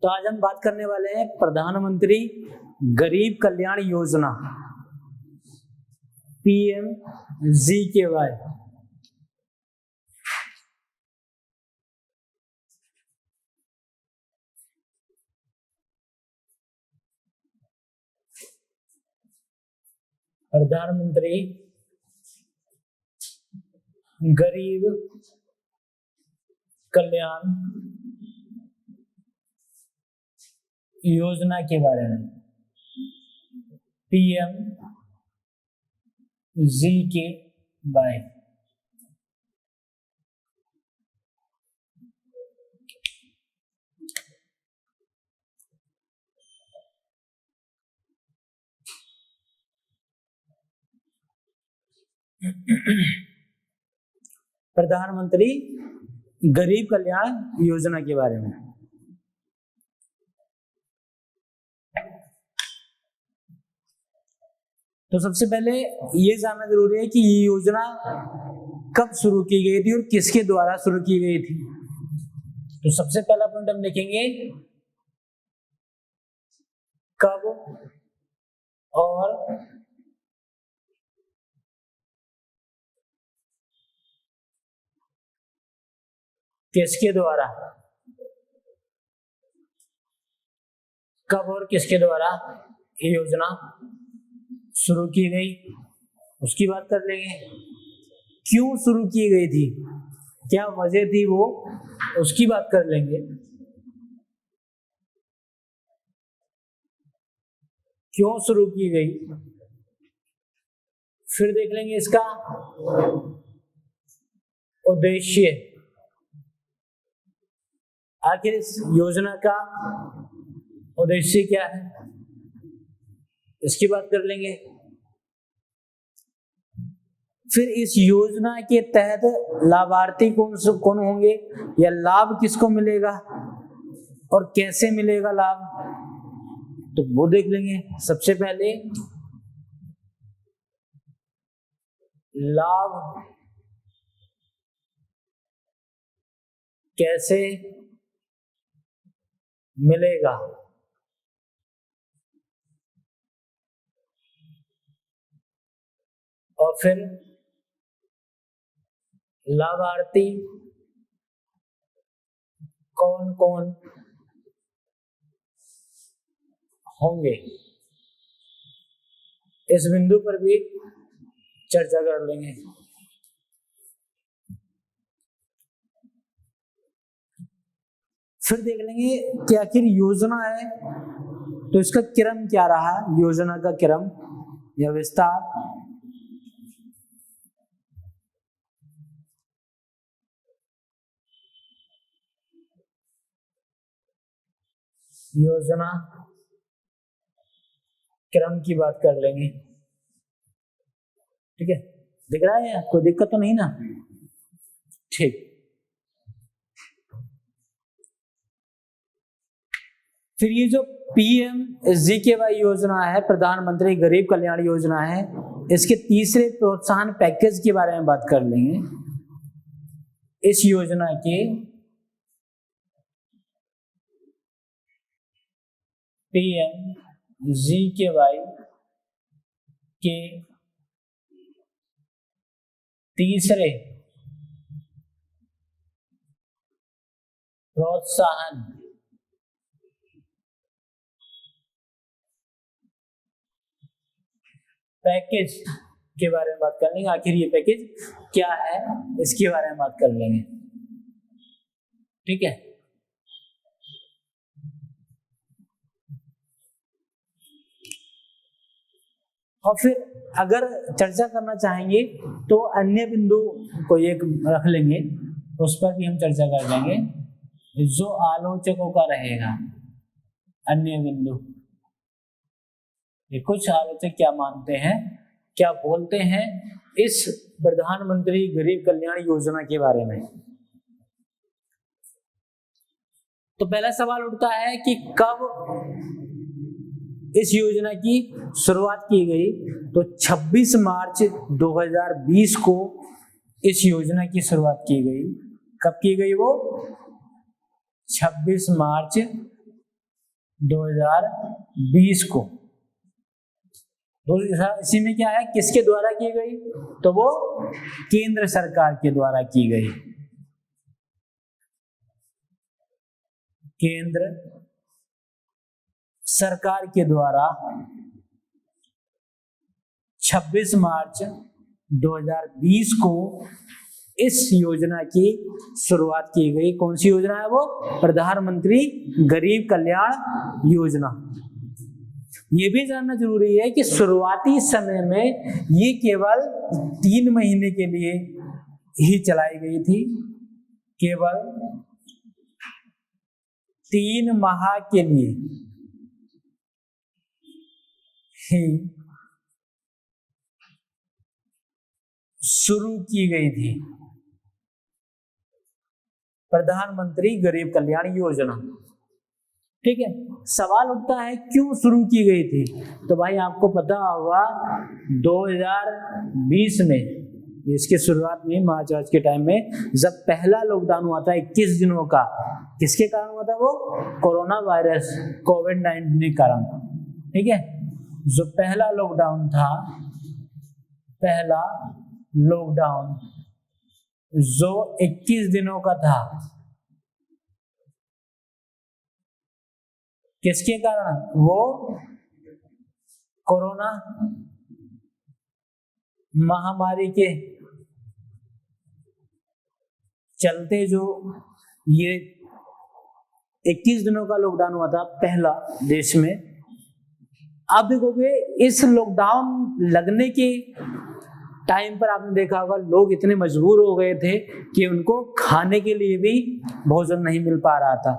तो आज हम बात करने वाले हैं प्रधानमंत्री गरीब कल्याण योजना PMGKY। प्रधानमंत्री गरीब कल्याण योजना के बारे में, PMGKY। प्रधानमंत्री गरीब कल्याण योजना के बारे में। तो सबसे पहले ये जानना जरूरी है कि ये योजना कब शुरू की गई थी और किसके द्वारा शुरू की गई थी। तो सबसे पहला पॉइंट हम लिखेंगे कब और किसके द्वारा, कब और किसके द्वारा ये योजना शुरू की गई उसकी बात कर लेंगे। क्यों शुरू की गई थी, क्या वजह थी वो, उसकी बात कर लेंगे। क्यों शुरू की गई, फिर देख लेंगे इसका उद्देश्य, आखिर इस योजना का उद्देश्य क्या है, इसकी बात कर लेंगे। फिर इस योजना के तहत लाभार्थी कौन होंगे या लाभ किसको मिलेगा और कैसे मिलेगा लाभ, तो वो देख लेंगे। सबसे पहले लाभ कैसे मिलेगा, और फिर लाभार्थी कौन कौन होंगे, इस बिंदु पर भी चर्चा कर लेंगे। फिर देख लेंगे कि आखिर योजना है तो इसका क्रम क्या रहा, योजना का क्रम या विस्तार। योजना क्रम की बात कर लेंगे, ठीक है। दिख रहा है, कोई दिक्कत तो नहीं ना, ठीक। फिर ये जो PMGKY योजना है, प्रधानमंत्री गरीब कल्याण योजना है, इसके तीसरे प्रोत्साहन पैकेज के बारे में बात कर लेंगे। इस योजना के PMGKY के तीसरे प्रोत्साहन पैकेज के बारे में बात कर लेंगे। आखिर ये पैकेज क्या है, इसके बारे में बात कर लेंगे, ठीक है। और फिर अगर चर्चा करना चाहेंगे तो अन्य बिंदु को एक रख लेंगे, उस पर भी हम चर्चा कर लेंगे जो आलोचकों का रहेगा। अन्य बिंदु, ये कुछ आलोचक क्या मानते हैं, क्या बोलते हैं इस प्रधानमंत्री गरीब कल्याण योजना के बारे में। तो पहला सवाल उठता है कि कब इस योजना की शुरुआत की गई। तो 26 मार्च 2020 को इस योजना की शुरुआत की गई। कब की गई वो? 26 मार्च 2020 को। तो इसी में क्या है, किसके द्वारा की गई? तो वो केंद्र सरकार के द्वारा की गई। केंद्र सरकार के द्वारा 26 मार्च 2020 को इस योजना की शुरुआत की गई। कौन सी योजना है वो? प्रधानमंत्री गरीब कल्याण योजना। ये भी जानना जरूरी है कि शुरुआती समय में ये केवल 3 महीने के लिए ही चलाई गई थी। केवल 3 माह के लिए ही शुरू की गई थी प्रधानमंत्री गरीब कल्याण योजना। ठीक है, सवाल उठता है क्यों शुरू की गई थी? तो भाई आपको पता होगा 2020 में, इसकी शुरुआत में मार्च के टाइम में जब पहला लॉकडाउन हुआ था 21 दिनों का, किसके कारण हुआ था वो? कोरोना वायरस कोविड-19 के कारण। ठीक है, जो पहला लॉकडाउन था, पहला लॉकडाउन जो 21 दिनों का था, किसके कारण? वो कोरोना महामारी के चलते जो ये 21 दिनों का लॉकडाउन हुआ था पहला देश में। आप देखोगे इस लॉकडाउन लगने के टाइम पर आपने देखा होगा लोग इतने मजबूर हो गए थे कि उनको खाने के लिए भी भोजन नहीं मिल पा रहा था।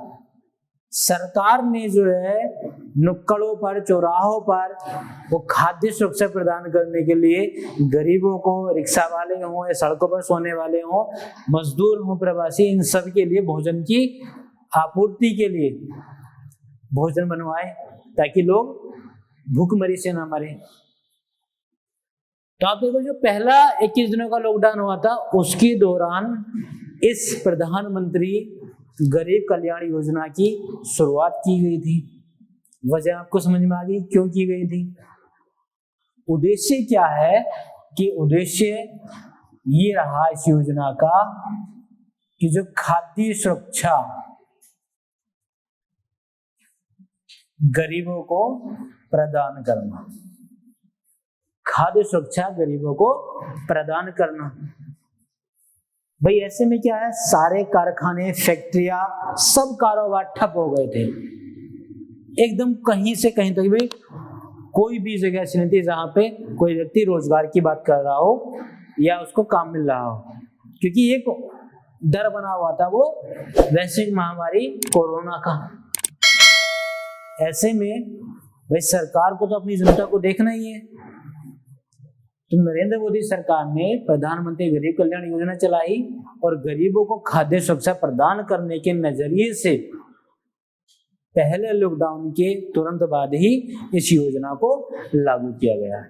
सरकार ने जो है नुक्कड़ों पर, चौराहों पर वो खाद्य सुरक्षा प्रदान करने के लिए गरीबों को, रिक्शा वाले हों या सड़कों पर सोने वाले हों, मजदूर हों, प्रवासी, इन सब के लिए भोजन की आपूर्ति के लिए भोजन बनवाए ताकि लोग भूखमरी से ना मरे। तो आप देखो जो पहला 21 दिनों का लॉकडाउन हुआ था उसके दौरान इस प्रधानमंत्री गरीब कल्याण योजना की शुरुआत की गई थी। वजह आपको समझ में आ गई क्यों की गई थी? उद्देश्य क्या है? कि उद्देश्य ये रहा इस योजना का कि जो खाद्य सुरक्षा गरीबों को प्रदान करना, खाद्य सुरक्षा गरीबों को प्रदान करना। भाई ऐसे में क्या है, सारे कारखाने, फैक्ट्रियां, सब कारोबार ठप हो गए थे एकदम। कहीं से कहीं तक भी कोई भी जगह ऐसी नहीं थी जहां पे कोई व्यक्ति रोजगार की बात कर रहा हो या उसको काम मिल रहा हो, क्योंकि एक डर बना हुआ था वो वैश्विक महामारी कोरोना का। ऐसे में भाई सरकार को तो अपनी जनता को देखना ही है। तो नरेंद्र मोदी सरकार ने प्रधानमंत्री गरीब कल्याण योजना चलाई और गरीबों को खाद्य सुरक्षा प्रदान करने के नजरिए से पहले लॉकडाउन के तुरंत बाद ही इस योजना को लागू किया गया है।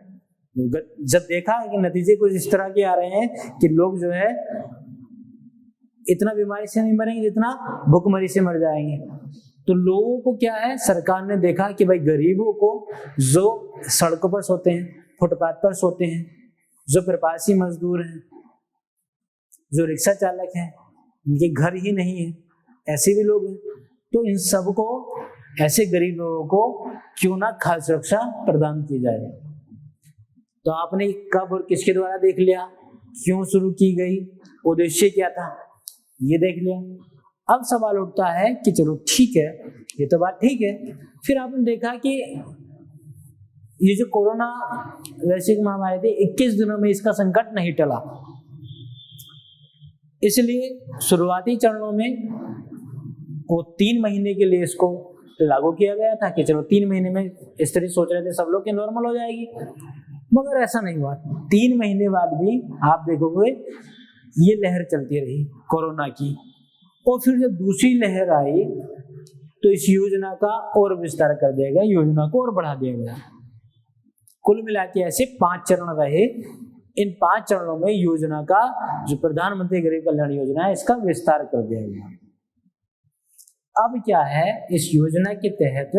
जब देखा कि नतीजे कुछ इस तरह के आ रहे हैं कि लोग जो है इतना बीमारी से नहीं मरेंगे जितना भूखमरी से मर जाएंगे, तो लोगों को क्या है, सरकार ने देखा कि भाई गरीबों को जो सड़कों पर सोते हैं, फुटपाथ पर सोते हैं, जो प्रवासी मजदूर हैं, जो रिक्शा चालक हैं, उनके घर ही नहीं है, ऐसे भी लोग हैं, तो इन सबको, ऐसे गरीब लोगों को क्यों ना खाद्य सुरक्षा प्रदान की जाए। तो आपने कब और किसके द्वारा देख लिया, क्यों शुरू की गई, उद्देश्य क्या था, ये देख लिया। अब सवाल उठता है कि चलो ठीक है, ये तो बात ठीक है। फिर आपने देखा कि ये जो कोरोना वैश्विक महामारी थी, 21 दिनों में इसका संकट नहीं टला, इसलिए शुरुआती चरणों में वो 3 महीने के लिए इसको लागू किया गया था कि चलो 3 महीने में, इस तरह सोच रहे थे सब लोग के नॉर्मल हो जाएगी, मगर ऐसा नहीं हुआ। 3 महीने बाद भी आप देखोगे ये लहर चलती रही कोरोना की। और फिर जब दूसरी लहर आई तो इस योजना का और विस्तार कर दिया गया, योजना को और बढ़ा दिया गया। कुल मिला के ऐसे 5 चरण रहे। इन 5 चरणों में योजना का जो प्रधानमंत्री गरीब कल्याण योजना है इसका विस्तार कर दिया गया। अब क्या है, इस योजना के तहत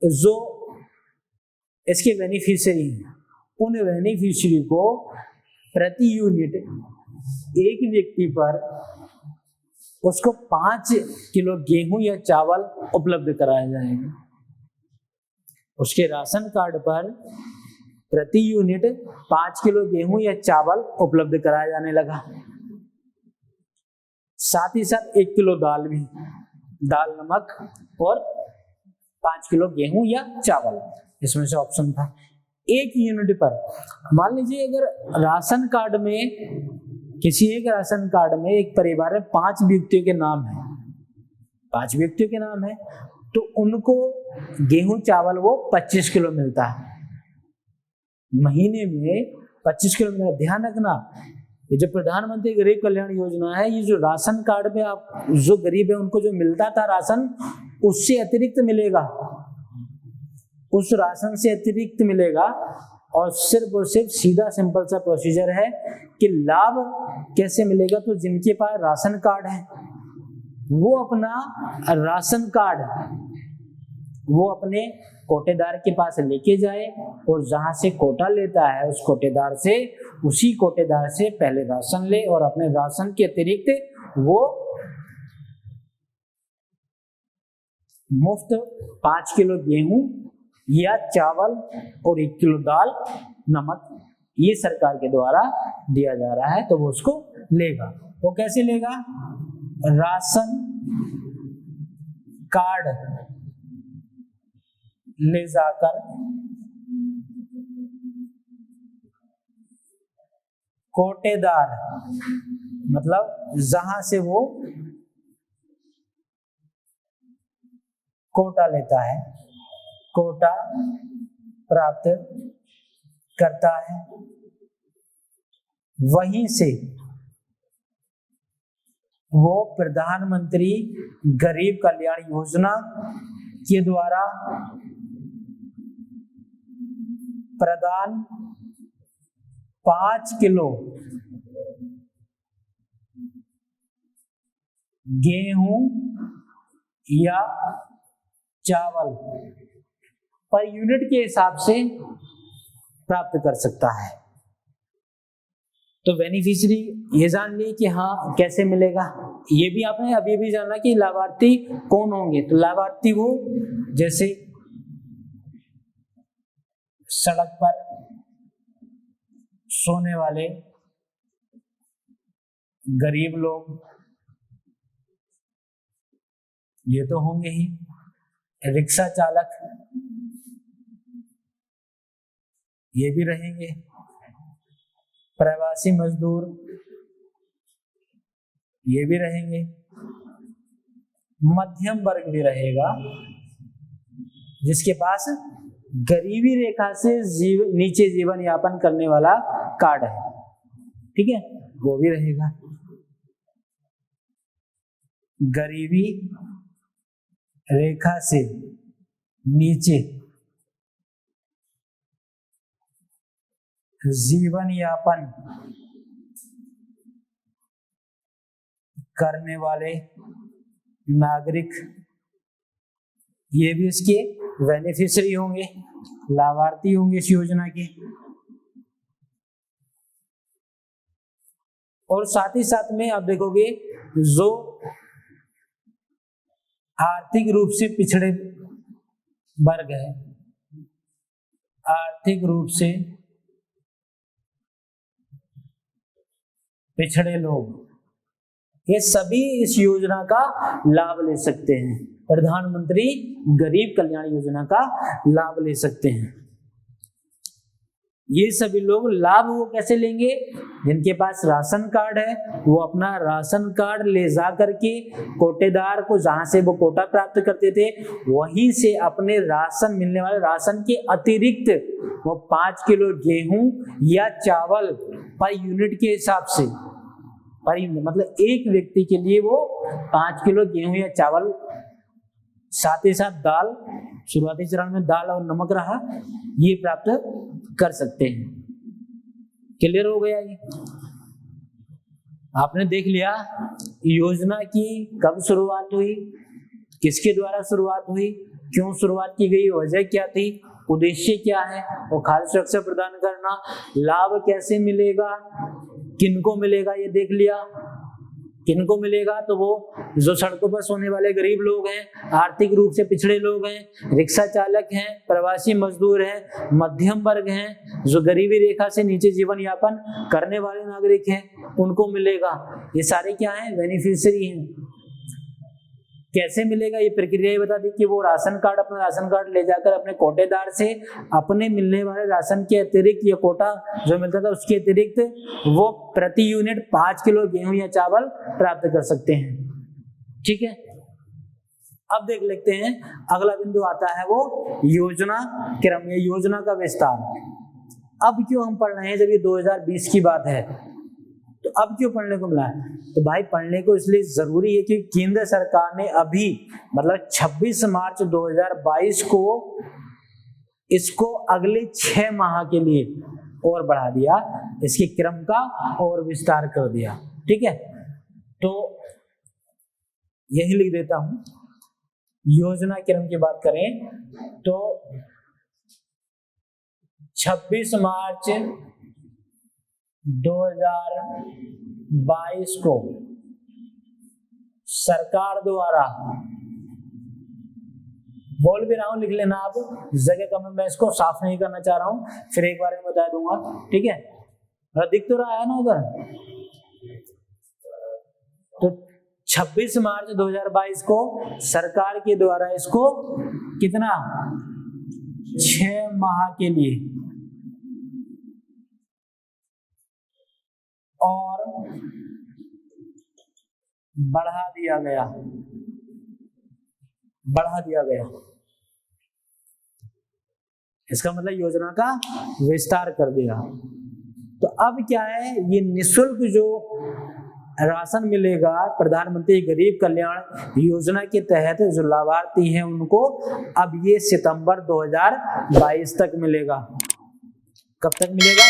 जो इसके बेनिफिशियरी हैं उन बेनिफिशियरी को प्रति यूनिट एक व्यक्ति पर उसको 5 किलो गेहूं या चावल उपलब्ध कराया जाएगा। उसके राशन कार्ड पर प्रति यूनिट 5 किलो गेहूं या चावल उपलब्ध कराया जाने लगा। साथ ही साथ 1 किलो दाल भी, दाल नमक और 5 किलो गेहूं या चावल, इसमें से ऑप्शन था। 1 यूनिट पर, मान लीजिए अगर राशन कार्ड में किसी एक राशन कार्ड में एक परिवार में 5 व्यक्तियों के नाम है, 5 व्यक्तियों के नाम है, तो उनको गेहूं चावल वो 25 किलो मिलता है महीने में, 25 किलो मिलता है। ध्यान रखना, ये जो प्रधानमंत्री गरीब कल्याण योजना है, ये जो राशन कार्ड में आप जो गरीब है उनको जो मिलता था राशन, उससे अतिरिक्त मिलेगा, उस राशन से अतिरिक्त मिलेगा। और सिर्फ सीधा सिंपल सा प्रोसीजर है कि लाभ कैसे मिलेगा, तो जिनके पास राशन कार्ड है वो अपना राशन कार्ड वो अपने कोटेदार के पास लेके जाए और जहां से कोटा लेता है उस कोटेदार से, उसी कोटेदार से पहले राशन ले और अपने राशन के अतिरिक्त वो मुफ्त 5 किलो गेहूं या चावल और 1 किलो दाल नमक ये सरकार के द्वारा दिया जा रहा है, तो वो उसको लेगा। वो कैसे लेगा? राशन कार्ड ले जाकर कोटेदार, मतलब जहां से वो कोटा लेता है, कोटा प्राप्त करता है, वहीं से वो प्रधानमंत्री गरीब कल्याण योजना के द्वारा प्रदान 5 किलो गेहूं या चावल पर यूनिट के हिसाब से प्राप्त कर सकता है। तो बेनिफिशियरी ये जान लिए कि हाँ कैसे मिलेगा। ये भी आपने अभी भी जाना कि लाभार्थी कौन होंगे। तो लाभार्थी वो जैसे सड़क पर सोने वाले गरीब लोग, ये तो होंगे ही। रिक्शा चालक ये भी रहेंगे। प्रवासी मजदूर ये भी रहेंगे। मध्यम वर्ग भी रहेगा जिसके पास गरीबी रेखा से नीचे जीवन यापन करने वाला कार्ड है, ठीक है, वो भी रहेगा। गरीबी रेखा से नीचे जीवन यापन करने वाले नागरिक ये भी इसके बेनिफिशियरी होंगे, लाभार्थी होंगे इस योजना के। और साथ ही साथ में आप देखोगे जो आर्थिक रूप से पिछड़े वर्ग है, आर्थिक रूप से पिछड़े लोग, ये सभी इस योजना का लाभ ले सकते हैं। प्रधानमंत्री गरीब कल्याण योजना का लाभ ले सकते हैं। ये सभी लोग लाभ वो कैसे लेंगे? जिनके पास राशन कार्ड है वो अपना राशन कार्ड ले जा करके कोटेदार को, जहां से वो कोटा प्राप्त करते थे, वहीं से अपने राशन मिलने वाले राशन के अतिरिक्त वो 5 किलो गेहूं या चावल पर यूनिट के हिसाब से, पर मतलब एक व्यक्ति के लिए वो 5 किलो गेहूं या चावल साथ ही साथ दाल, शुरुआती चरण में दाल और नमक रहा, ये प्राप्त कर सकते हैं। क्लियर हो गया ये? आपने देख लिया योजना की कब शुरुआत हुई, किसके द्वारा शुरुआत हुई, क्यों शुरुआत की गई, वजह क्या थी, उद्देश्य क्या है, और खाद्य सुरक्षा प्रदान करना, लाभ कैसे मिलेगा, किनको मिलेगा ये देख लिया। किनको मिलेगा, तो वो जो सड़कों पर सोने वाले गरीब लोग हैं, आर्थिक रूप से पिछड़े लोग हैं, रिक्शा चालक हैं, प्रवासी मजदूर हैं, मध्यम वर्ग हैं, जो गरीबी रेखा से नीचे जीवन यापन करने वाले नागरिक हैं, उनको मिलेगा। ये सारे क्या हैं, बेनिफिशियरी हैं। कैसे मिलेगा ये प्रक्रिया ही बता दी कि वो राशन कार्ड, अपना राशन कार्ड ले जाकर अपने कोटेदार से अपने मिलने वाले राशन के अतिरिक्त, ये कोटा जो मिलता था उसके अतिरिक्त वो प्रति यूनिट 5 किलो गेहूं या चावल प्राप्त कर सकते हैं। ठीक है, अब देख लेते हैं अगला बिंदु आता है वो योजना क्रम, या योजना का विस्तार। अब क्यों हम पढ़ रहे हैं जब ये 2020 की बात है, तो अब क्यों पढ़ने को मिला है? तो भाई पढ़ने को इसलिए जरूरी है कि केंद्र सरकार ने अभी मतलब 26 मार्च 2022 को इसको अगले 6 माह के लिए और बढ़ा दिया, इसके क्रम का और विस्तार कर दिया। ठीक है, तो यही लिख देता हूं। योजना क्रम की बात करें तो 26 मार्च 2022 को सरकार द्वारा, बोल भी रहा हूं लिख लेना आप, जगह कम है, मैं इसको साफ नहीं करना चाह रहा हूं, फिर एक बार में बता दूंगा। ठीक है, दिख तो रहा है ना उधर? तो 26 मार्च 2022 को सरकार के द्वारा इसको कितना, 6 माह के लिए और बढ़ा दिया गया, इसका मतलब योजना का विस्तार कर दिया। तो अब क्या है, ये निःशुल्क जो राशन मिलेगा प्रधानमंत्री गरीब कल्याण योजना के तहत जो लाभार्थी हैं उनको, अब ये सितंबर 2022 तक मिलेगा। कब तक मिलेगा?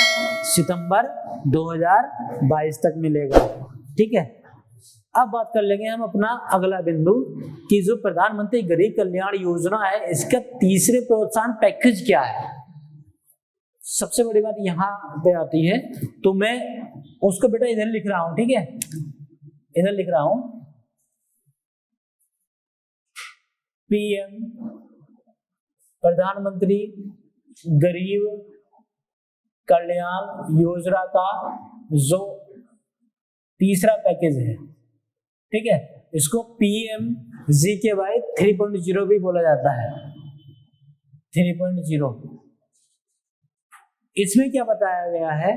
सितंबर 2022 तक मिलेगा। ठीक है, अब बात कर लेंगे हम अपना अगला बिंदु कि जो प्रधानमंत्री गरीब कल्याण योजना है इसका तीसरे प्रोत्साहन पैकेज क्या है। सबसे बड़ी बात यहां पे आती है, तो मैं उसको बेटा इधर लिख रहा हूं। ठीक है, इधर लिख रहा हूं, पीएम प्रधानमंत्री गरीब कल्याण योजना का जो तीसरा पैकेज है, ठीक है, इसको PMGKY 3.0 भी बोला जाता है। 3.0 इसमें क्या बताया गया है,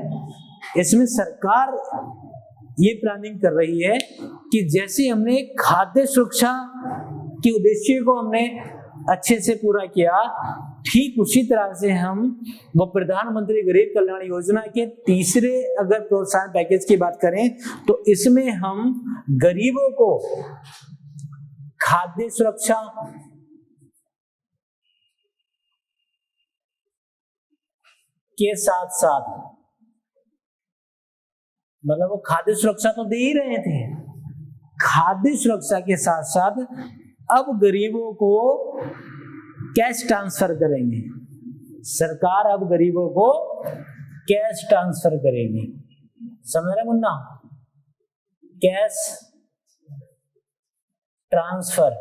इसमें सरकार ये प्लानिंग कर रही है कि जैसे हमने खाद्य सुरक्षा के उद्देश्य को हमने अच्छे से पूरा किया, ठीक उसी तरह से हम वो प्रधानमंत्री गरीब कल्याण योजना के तीसरे अगर प्रोत्साहन पैकेज की बात करें तो इसमें हम गरीबों को खाद्य सुरक्षा, के साथ साथ, मतलब वो खाद्य सुरक्षा तो दे ही रहे थे, खाद्य सुरक्षा के साथ साथ अब गरीबों को कैश ट्रांसफर करेंगे। सरकार अब गरीबों को कैश ट्रांसफर करेगी। समझ रहे मुन्ना? कैश ट्रांसफर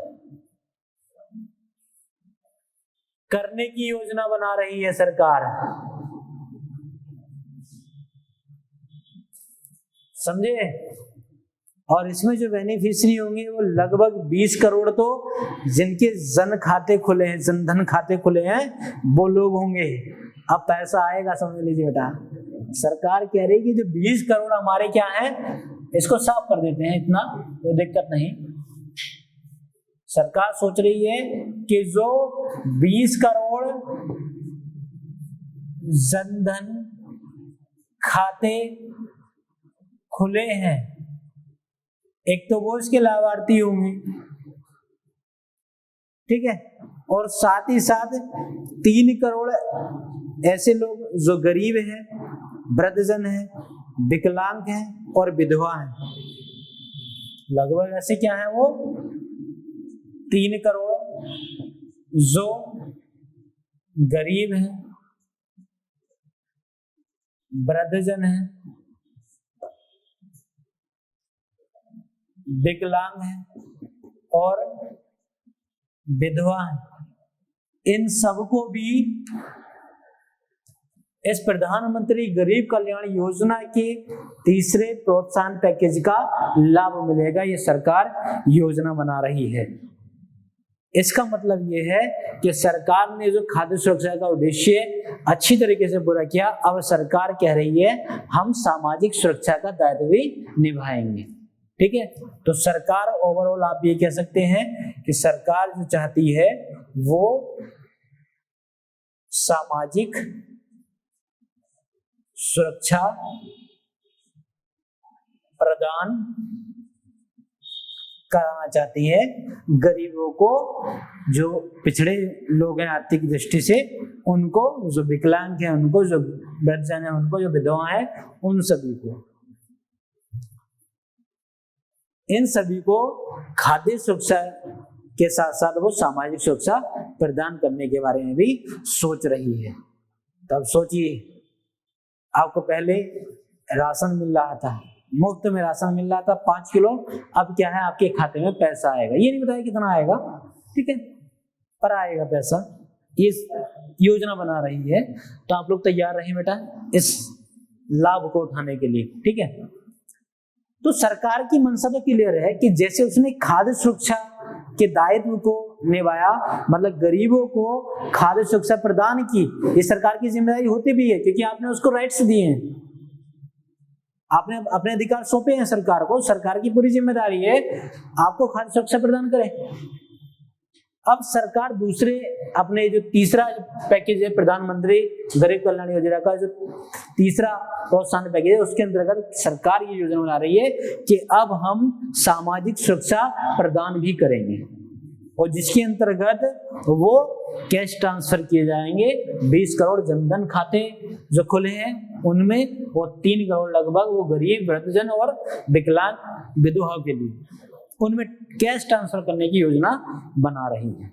करने की योजना बना रही है सरकार। समझे? और इसमें जो बेनिफिशियरी होंगे वो लगभग 20 करोड़ तो जिनके जन खाते खुले हैं, जनधन खाते खुले हैं, वो लोग होंगे। अब पैसा आएगा, समझ लीजिए बेटा। सरकार कह रही है कि जो 20 करोड़ हमारे क्या है, इसको साफ कर देते हैं, इतना कोई दिक्कत नहीं। सरकार सोच रही है कि जो 20 करोड़ जनधन खाते खुले हैं, एक तो वो इसके लाभार्थी होंगे, ठीक है। और साथ ही साथ 3 करोड़ ऐसे लोग जो गरीब हैं, वृद्धजन हैं, विकलांग हैं और विधवा हैं। लगभग ऐसे क्या है वो 3 करोड़ जो गरीब हैं, वृद्धजन हैं, विकलांग हैं और विधवा हैं। इन सबको भी इस प्रधानमंत्री गरीब कल्याण योजना के तीसरे प्रोत्साहन पैकेज का लाभ मिलेगा। ये सरकार योजना बना रही है। इसका मतलब ये है कि सरकार ने जो खाद्य सुरक्षा का उद्देश्य अच्छी तरीके से पूरा किया। अब सरकार कह रही है हम सामाजिक सुरक्षा का दायित्व भी निभाएंगे। ठीक है, तो सरकार ओवरऑल आप ये कह सकते हैं कि सरकार जो चाहती है वो सामाजिक सुरक्षा प्रदान कराना चाहती है गरीबों को, जो पिछड़े लोग हैं आर्थिक दृष्टि से, उनको, जो विकलांग हैं उनको, जो वृद्धजन हैं उनको, जो विधवा हैं उन सभी को, इन सभी को खाद्य सुरक्षा के साथ साथ वो सामाजिक सुरक्षा प्रदान करने के बारे में भी सोच रही है। तब सोचिए, आपको पहले राशन मिल रहा था, मुफ्त में राशन मिल रहा था 5 किलो, अब क्या है आपके खाते में पैसा आएगा, ये नहीं बताया कितना आएगा, ठीक है, पर आएगा पैसा। ये योजना बना रही है, तो आप लोग तैयार रहें बेटा इस लाभ को उठाने के लिए, ठीक है। तो सरकार की मंशा तो क्लियर है कि जैसे उसने खाद्य सुरक्षा के दायित्व को निभाया, मतलब गरीबों को खाद्य सुरक्षा प्रदान की, ये सरकार की जिम्मेदारी होती भी है, क्योंकि आपने उसको राइट्स दिए हैं, आपने अपने अधिकार सौंपे हैं सरकार को। सरकार की पूरी जिम्मेदारी है आपको खाद्य सुरक्षा प्रदान करे। अब सरकार दूसरे अपने जो तीसरा पैकेज है प्रधानमंत्री गरीब कल्याण योजना का, जो तीसरा प्रोत्साहन पैकेज है, उसके अंतर्गत सरकार ये योजना बना रही है कि अब हम सामाजिक सुरक्षा प्रदान भी करेंगे, और जिसके अंतर्गत वो कैश ट्रांसफर किए जाएंगे 20 करोड़ जनधन खाते जो खुले हैं उनमें, वो 3 करोड़ लगभग वो गरीब, वृद्धजन और विकलांग विधवाओं के लिए, उनमें कैश ट्रांसफर करने की योजना बना रही है।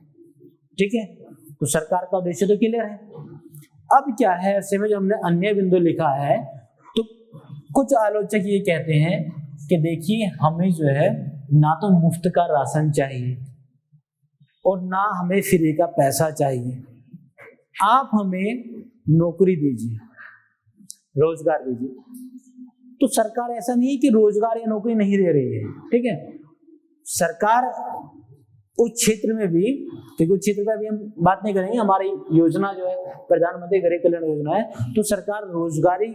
ठीक है, तो सरकार का उद्देश्य तो क्लियर है। अब क्या है, ऐसे में जो हमने अन्य बिंदु लिखा है, तो कुछ आलोचक ये कहते हैं कि देखिए हमें जो है ना तो मुफ्त का राशन चाहिए और ना हमें फ्री का पैसा चाहिए, आप हमें नौकरी दीजिए, रोजगार दीजिए। तो सरकार ऐसा नहीं है कि रोजगार या नौकरी नहीं दे रही है, ठीक है, सरकार उस क्षेत्र में भी, क्योंकि उस क्षेत्र पर अभी हम बात नहीं करेंगे, हमारी योजना जो है प्रधानमंत्री गरीब कल्याण योजना है, तो सरकार रोजगारी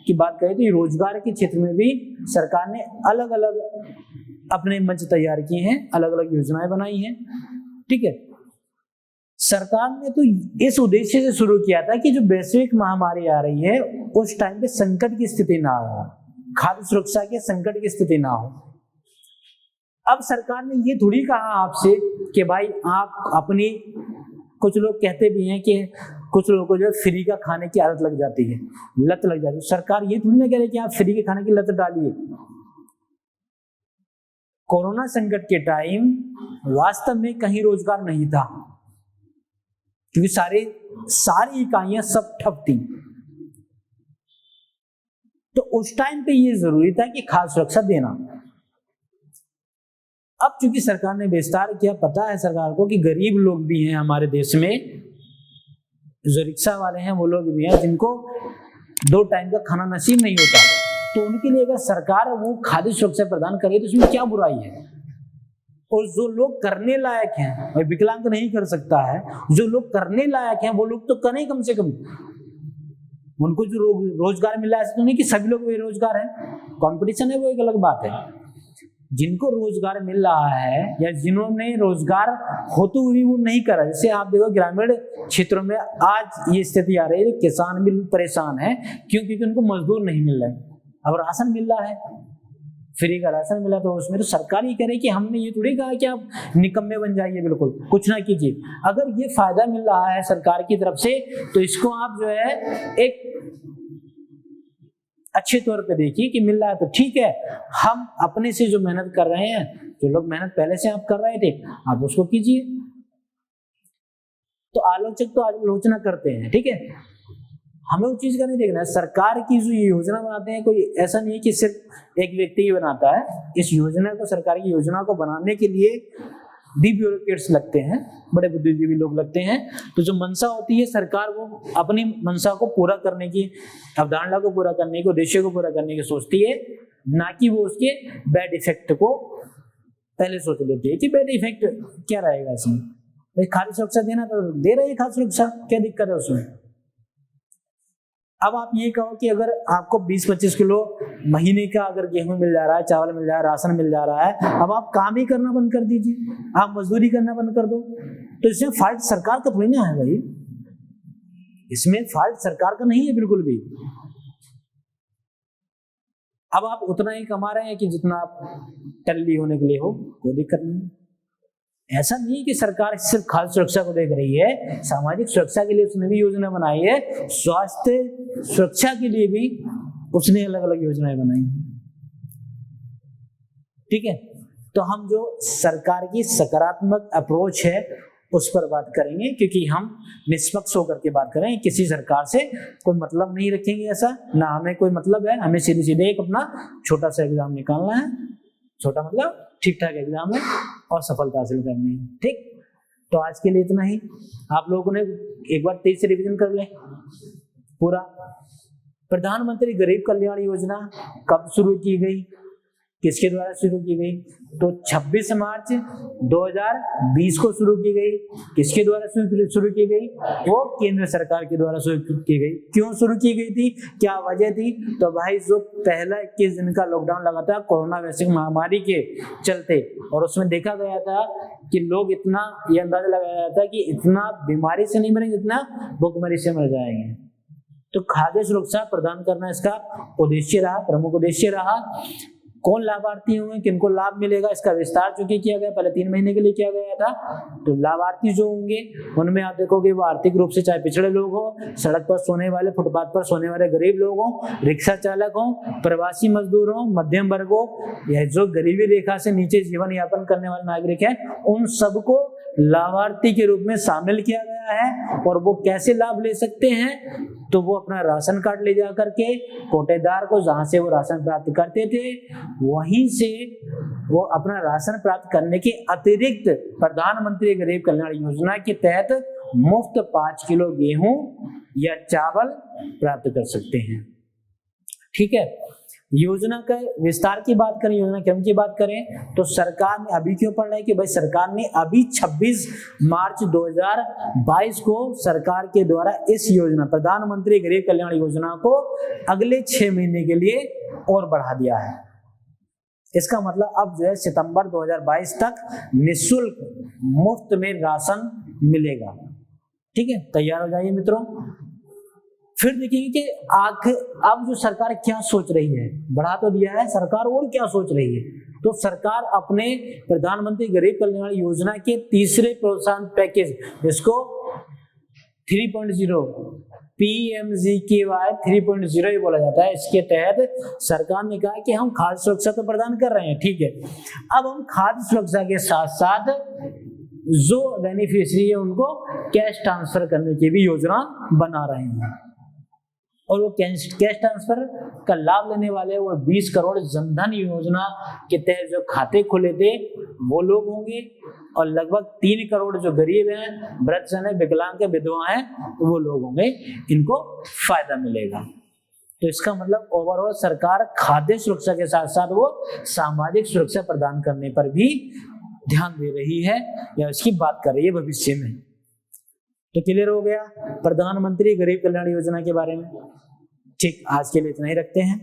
की बात करें तो रोजगार के क्षेत्र में भी सरकार ने अलग अलग अपने मंच तैयार किए हैं, अलग अलग योजनाएं बनाई हैं। ठीक है, सरकार ने तो इस उद्देश्य से शुरू किया था कि जो वैश्विक महामारी आ रही है उस टाइम पे संकट की स्थिति ना हो, खाद्य सुरक्षा के संकट की स्थिति ना हो। अब सरकार ने ये थोड़ी कहा आपसे कि भाई आप अपनी, कुछ लोग कहते भी हैं कि कुछ लोगों को जो फ्री का खाने की आदत लग जाती है, लत लग जाती है, सरकार ये थोड़ी ना कह रही कि आप फ्री के खाने की लत डालिए। कोरोना संकट के टाइम वास्तव में कहीं रोजगार नहीं था, क्योंकि सारी इकाइयां सब ठप थी, तो उस टाइम पे ये जरूरी था कि खाद्य सुरक्षा देना। अब चूंकि सरकार ने विस्तार किया, पता है सरकार को कि गरीब लोग भी हैं हमारे देश में, जो रिक्शा वाले हैं वो लोग भी हैं जिनको 2 टाइम का खाना नसीब नहीं होता, तो उनके लिए अगर सरकार वो खाद्य सुरक्षा प्रदान करे तो उसमें क्या बुराई है। और जो लोग करने लायक हैं, भाई विकलांग तो नहीं कर सकता है, जो लोग करने लायक हैं वो लोग तो करें कम से कम, उनको जो रोजगार मिला, ऐसा तो नहीं कि सभी लोग बेरोजगार हैं, कंपटीशन है वो एक अलग बात है। जिनको रोजगार मिल रहा है या जिन्होंने रोजगार होते हुए वो नहीं करा, जैसे आप देखो ग्रामीण क्षेत्रों में आज ये स्थिति आ रही है, किसान भी परेशान है, क्यों? क्योंकि उनको मजदूर नहीं मिल रहे, अब राशन मिल रहा है, फ्री का राशन मिला, तो उसमें तो सरकार ये कह रही है कि हमने ये थोड़ी कहा कि आप निकम्मे बन जाइए, बिल्कुल कुछ ना कीजिए। अगर ये फायदा मिल रहा है सरकार की तरफ से तो इसको आप जो है एक अच्छे तौर पे देखिए कि मिल रहा है तो ठीक है। हम अपने से जो मेहनत कर रहे हैं, जो लोग मेहनत पहले से आप कर रहे थे, आप उसको कीजिए। तो आलोचक तो आलोचना करते हैं, ठीक है, हमें उस चीज का नहीं देखना है। सरकार की जो योजना बनाते हैं, कोई ऐसा नहीं है कि सिर्फ एक व्यक्ति ही बनाता है। इस योजना को, सरकार की योजना को बनाने के लिए भी ब्यूरोक्रेट्स लगते हैं, बड़े बुद्धिजीवी लोग लगते हैं। तो जो मंशा होती है सरकार, वो अपनी मंशा को पूरा करने की, अवधारणा को पूरा करने की, उद्देश्य को पूरा करने की सोचती है, ना कि वो उसके बैड इफेक्ट को पहले सोच लेती है कि बैड इफेक्ट क्या रहेगा इसमें। भाई खाद्य सुरक्षा देना तो दे रही है खाद्य सुरक्षा, क्या दिक्कत है उसमें। अब आप ये कहो कि अगर आपको 20-25 किलो महीने का अगर गेहूं मिल जा रहा है, चावल मिल जा रहा है, राशन मिल जा रहा है, अब आप काम ही करना बंद कर दीजिए, आप मजदूरी करना बंद कर दो, तो इसमें फॉल्ट सरकार का थोड़ी ना है भाई, इसमें फॉल्ट सरकार का नहीं है बिल्कुल भी। अब आप उतना ही कमा रहे हैं कि जितना आप टल्ली होने के लिए हो, कोई दिक्कत नहीं। ऐसा नहीं कि सरकार सिर्फ खाद्य सुरक्षा को देख रही है, सामाजिक सुरक्षा के लिए उसने भी योजना बनाई है, स्वास्थ्य सुरक्षा के लिए भी उसने अलग अलग योजनाएं बनाई, ठीक है। तो हम जो सरकार की सकारात्मक अप्रोच है उस पर बात करेंगे, क्योंकि हम निष्पक्ष होकर के बात करेंगे, किसी सरकार से कोई मतलब नहीं रखेंगे, ऐसा ना हमें कोई मतलब है। हमें सीधे सीधे एक अपना छोटा सा एग्जाम निकालना है, छोटा मतलब ठीक ठाक एग्जाम है, और सफलता हासिल करनी है, ठीक। तो आज के लिए इतना ही। आप लोगों ने एक बार तेज से रिवीजन कर ले पूरा। प्रधानमंत्री गरीब कल्याण योजना कब शुरू की गई, किसके द्वारा शुरू की गई? तो 26 मार्च 2020 को शुरू की गई। किसके द्वारा शुरू की गई? वो केंद्र सरकार के द्वारा शुरू की गई। क्यों शुरू की गई थी, क्या वजह थी? तो भाई जो पहला 21 दिन का लॉकडाउन लगा था कोरोना वैश्विक महामारी के चलते, और उसमें देखा गया था कि लोग इतना, ये अंदाजा लगाया गया था कि इतना बीमारी से नहीं मरेंगे, इतना भूखमरी से मर जाएंगे। तो खाद्य सुरक्षा प्रदान करना इसका उद्देश्य रहा, प्रमुख उद्देश्य रहा। कौन लाभार्थी होंगे, किनको लाभ मिलेगा, इसका विस्तार चूंकि किया गया, पहले 3 महीने के लिए किया गया था। तो लाभार्थी जो होंगे उनमें आप देखोगे वो आर्थिक रूप से चाहे पिछड़े लोग हो, सड़क पर सोने वाले, फुटपाथ पर सोने वाले गरीब लोग हो, रिक्शा चालक हो, प्रवासी मजदूर हो, मध्यम वर्ग हो, या जो गरीबी रेखा से नीचे जीवन यापन करने वाले नागरिक हैं, उन सबको लाभार्थी के रूप में शामिल किया गया है। और वो कैसे लाभ ले सकते हैं? तो वो अपना राशन कार्ड ले जा करके कोटेदार को, जहां से वो राशन प्राप्त करते थे, वहीं से वो अपना राशन प्राप्त करने के अतिरिक्त प्रधानमंत्री गरीब कल्याण योजना के तहत मुफ्त 5 किलो गेहूं या चावल प्राप्त कर सकते हैं, ठीक है। योजना का विस्तार की बात करें, योजना क्रम की बात करें, तो सरकार ने अभी क्यों पढ़ रहा है कि भाई सरकार ने अभी 26 मार्च 2022 को सरकार के द्वारा इस योजना, प्रधानमंत्री गरीब कल्याण योजना को अगले 6 महीने के लिए और बढ़ा दिया है। इसका मतलब अब जो है सितंबर 2022 तक निःशुल्क मुफ्त में राशन मिलेगा, ठीक है। तैयार हो जाइए मित्रों। फिर देखेंगे कि अब जो सरकार क्या सोच रही है, बढ़ा तो दिया है सरकार, और क्या सोच रही है। तो सरकार अपने प्रधानमंत्री गरीब कल्याण योजना के तीसरे प्रोत्साहन पैकेज, जिसको 3.0 PMGKY 3.0 ही बोला जाता है, इसके तहत सरकार ने कहा कि हम खाद्य सुरक्षा तो प्रदान कर रहे हैं, ठीक है, अब हम खाद्य सुरक्षा के साथ साथ जो बेनिफिशियरी है उनको कैश ट्रांसफर करने की भी योजना बना रहे हैं। और वो कैश ट्रांसफर का लाभ लेने वाले वो 20 करोड़ जनधन योजना के तहत जो खाते खुले थे वो लोग होंगे, और लगभग 3 करोड़ जो गरीब हैं, वृद्धजन है, विकलांग है, विधवा हैं, वो लोग होंगे, इनको फायदा मिलेगा। तो इसका मतलब ओवरऑल सरकार खाद्य सुरक्षा के साथ साथ वो सामाजिक सुरक्षा प्रदान करने पर भी ध्यान दे रही है, या इसकी बात कर रही है भविष्य में। तो क्लियर हो गया प्रधानमंत्री गरीब कल्याण योजना के बारे में, ठीक। आज के लिए इतना ही रखते हैं।